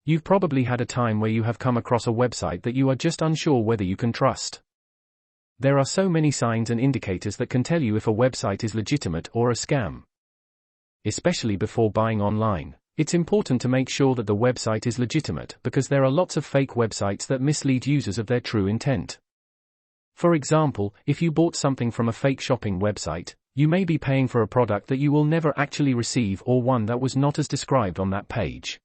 You've probably had a time where you have come across a website that you are just unsure whether you can trust. There are so many signs and indicators that can tell you if a website is legitimate or a scam. Especially before buying online, it's important to make sure that the website is legitimate because there are lots of fake websites that mislead users of their true intent. For example, if you bought something from a fake shopping website, you may be paying for a product that you will never actually receive or one that was not as described on that page.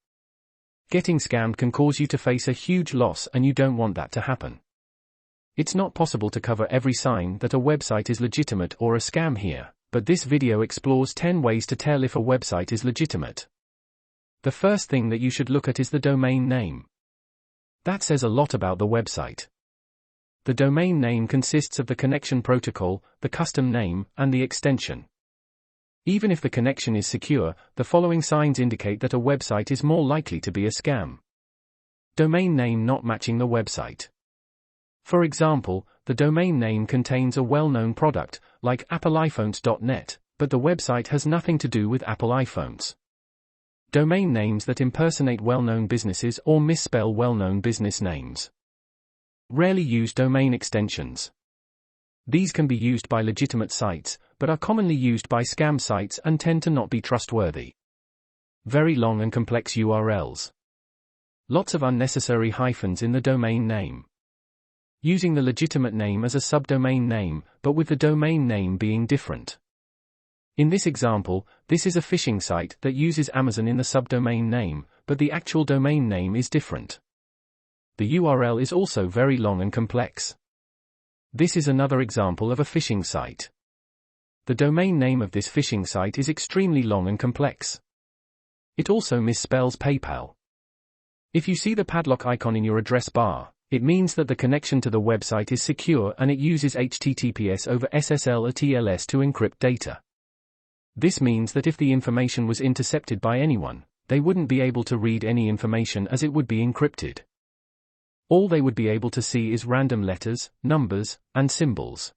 Getting scammed can cause you to face a huge loss, and you don't want that to happen. It's not possible to cover every sign that a website is legitimate or a scam here, but this video explores 10 ways to tell if a website is legitimate. The first thing that you should look at is the domain name. That says a lot about the website. The domain name consists of the connection protocol, the custom name, and the extension. Even if the connection is secure, the following signs indicate that a website is more likely to be a scam. Domain name not matching the website. For example, the domain name contains a well-known product, like appleiPhones.net, but the website has nothing to do with Apple iPhones. Domain names that impersonate well-known businesses or misspell well-known business names. Rarely used domain extensions. These can be used by legitimate sites, but are commonly used by scam sites and tend to not be trustworthy. Very long and complex URLs. Lots of unnecessary hyphens in the domain name. Using the legitimate name as a subdomain name, but with the domain name being different. In this example, this is a phishing site that uses Amazon in the subdomain name, but the actual domain name is different. The URL is also very long and complex. This is another example of a phishing site. The domain name of this phishing site is extremely long and complex. It also misspells PayPal. If you see the padlock icon in your address bar, it means that the connection to the website is secure and it uses HTTPS over SSL or TLS to encrypt data. This means that if the information was intercepted by anyone, they wouldn't be able to read any information as it would be encrypted. All they would be able to see is random letters, numbers, and symbols.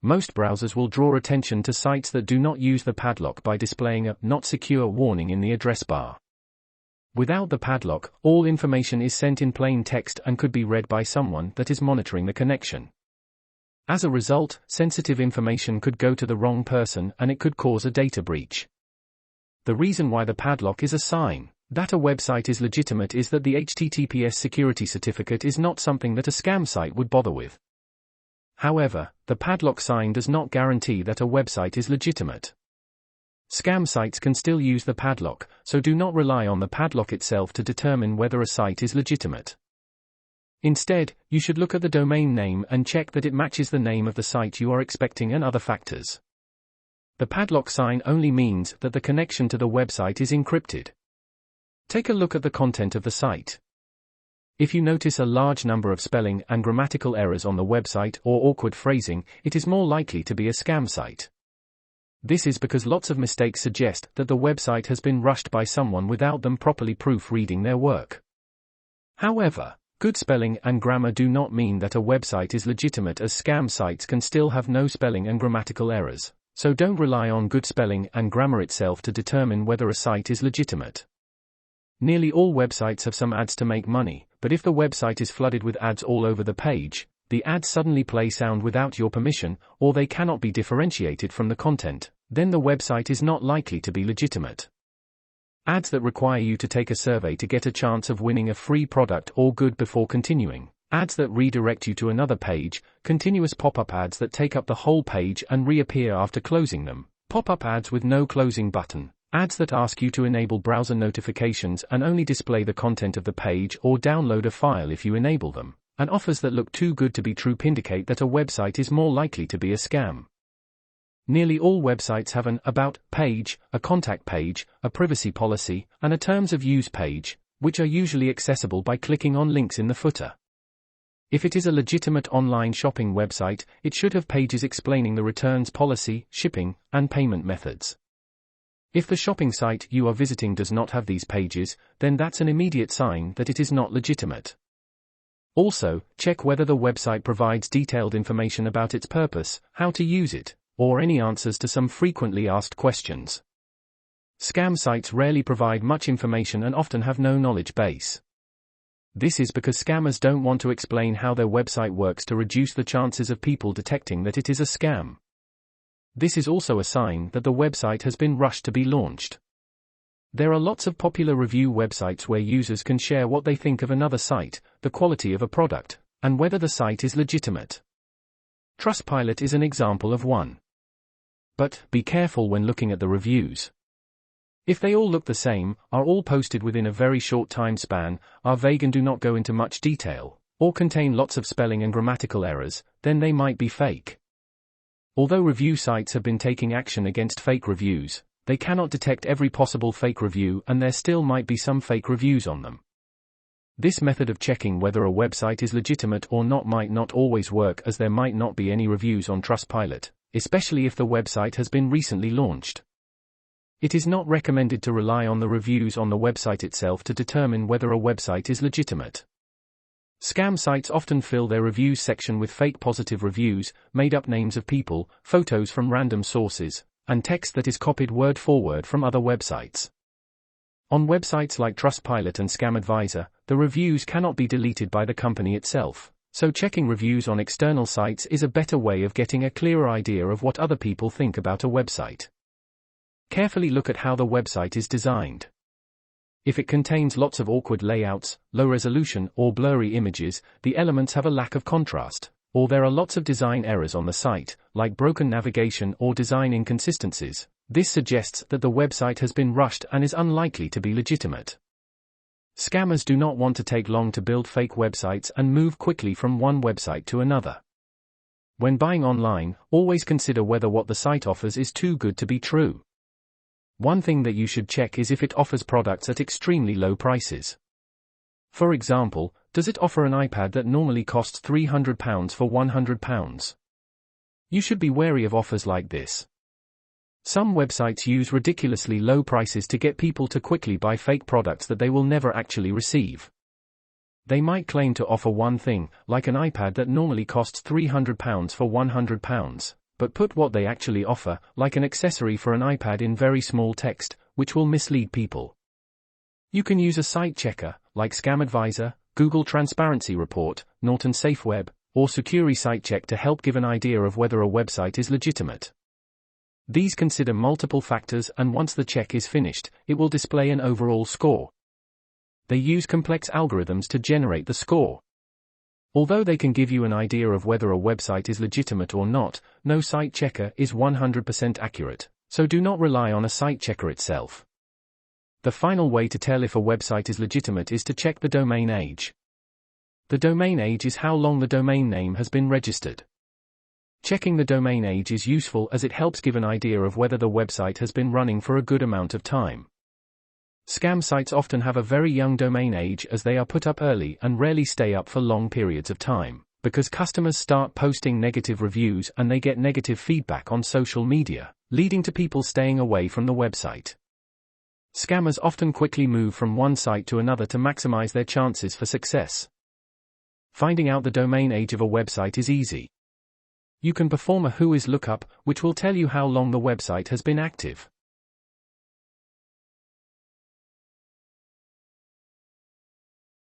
Most browsers will draw attention to sites that do not use the padlock by displaying a "not secure" warning in the address bar. Without the padlock, all information is sent in plain text and could be read by someone that is monitoring the connection. As a result, sensitive information could go to the wrong person and it could cause a data breach. The reason why the padlock is a sign that a website is legitimate is that the HTTPS security certificate is not something that a scam site would bother with. However, the padlock sign does not guarantee that a website is legitimate. Scam sites can still use the padlock, so do not rely on the padlock itself to determine whether a site is legitimate. Instead, you should look at the domain name and check that it matches the name of the site you are expecting and other factors. The padlock sign only means that the connection to the website is encrypted. Take a look at the content of the site. If you notice a large number of spelling and grammatical errors on the website or awkward phrasing, it is more likely to be a scam site. This is because lots of mistakes suggest that the website has been rushed by someone without them properly proofreading their work. However, good spelling and grammar do not mean that a website is legitimate, as scam sites can still have no spelling and grammatical errors, so don't rely on good spelling and grammar itself to determine whether a site is legitimate. Nearly all websites have some ads to make money, but if the website is flooded with ads all over the page, the ads suddenly play sound without your permission, or they cannot be differentiated from the content, then the website is not likely to be legitimate. Ads that require you to take a survey to get a chance of winning a free product or good before continuing, ads that redirect you to another page, continuous pop-up ads that take up the whole page and reappear after closing them, pop-up ads with no closing button, ads that ask you to enable browser notifications and only display the content of the page or download a file if you enable them, and offers that look too good to be true indicate that a website is more likely to be a scam. Nearly all websites have an About page, a Contact page, a privacy policy, and a Terms of Use page, which are usually accessible by clicking on links in the footer. If it is a legitimate online shopping website, it should have pages explaining the returns policy, shipping, and payment methods. If the shopping site you are visiting does not have these pages, then that's an immediate sign that it is not legitimate. Also, check whether the website provides detailed information about its purpose, how to use it, or any answers to some frequently asked questions. Scam sites rarely provide much information and often have no knowledge base. This is because scammers don't want to explain how their website works to reduce the chances of people detecting that it is a scam. This is also a sign that the website has been rushed to be launched. There are lots of popular review websites where users can share what they think of another site, the quality of a product, and whether the site is legitimate. Trustpilot is an example of one. But be careful when looking at the reviews. If they all look the same, are all posted within a very short time span, are vague and do not go into much detail, or contain lots of spelling and grammatical errors, then they might be fake. Although review sites have been taking action against fake reviews, they cannot detect every possible fake review and there still might be some fake reviews on them. This method of checking whether a website is legitimate or not might not always work, as there might not be any reviews on Trustpilot, especially if the website has been recently launched. It is not recommended to rely on the reviews on the website itself to determine whether a website is legitimate. Scam sites often fill their reviews section with fake positive reviews, made-up names of people, photos from random sources, and text that is copied word for word from other websites. On websites like Trustpilot and Scam Advisor, the reviews cannot be deleted by the company itself, so checking reviews on external sites is a better way of getting a clearer idea of what other people think about a website. Carefully look at how the website is designed. If it contains lots of awkward layouts, low resolution, or blurry images, the elements have a lack of contrast, or there are lots of design errors on the site, like broken navigation or design inconsistencies. This suggests that the website has been rushed and is unlikely to be legitimate. Scammers do not want to take long to build fake websites and move quickly from one website to another. When buying online, always consider whether what the site offers is too good to be true. One thing that you should check is if it offers products at extremely low prices. For example, does it offer an iPad that normally costs £300 for £100? You should be wary of offers like this. Some websites use ridiculously low prices to get people to quickly buy fake products that they will never actually receive. They might claim to offer one thing, like an iPad that normally costs £300 for £100. But put what they actually offer, like an accessory for an iPad, in very small text, which will mislead people. You can use a site checker, like Scam Advisor, Google Transparency Report, Norton SafeWeb, or Securi Site Check to help give an idea of whether a website is legitimate. These consider multiple factors, and once the check is finished, it will display an overall score. They use complex algorithms to generate the score. Although they can give you an idea of whether a website is legitimate or not, no site checker is 100% accurate, so do not rely on a site checker itself. The final way to tell if a website is legitimate is to check the domain age. The domain age is how long the domain name has been registered. Checking the domain age is useful as it helps give an idea of whether the website has been running for a good amount of time. Scam sites often have a very young domain age as they are put up early and rarely stay up for long periods of time, because customers start posting negative reviews and they get negative feedback on social media, leading to people staying away from the website. Scammers often quickly move from one site to another to maximize their chances for success. Finding out the domain age of a website is easy. You can perform a Whois lookup, which will tell you how long the website has been active.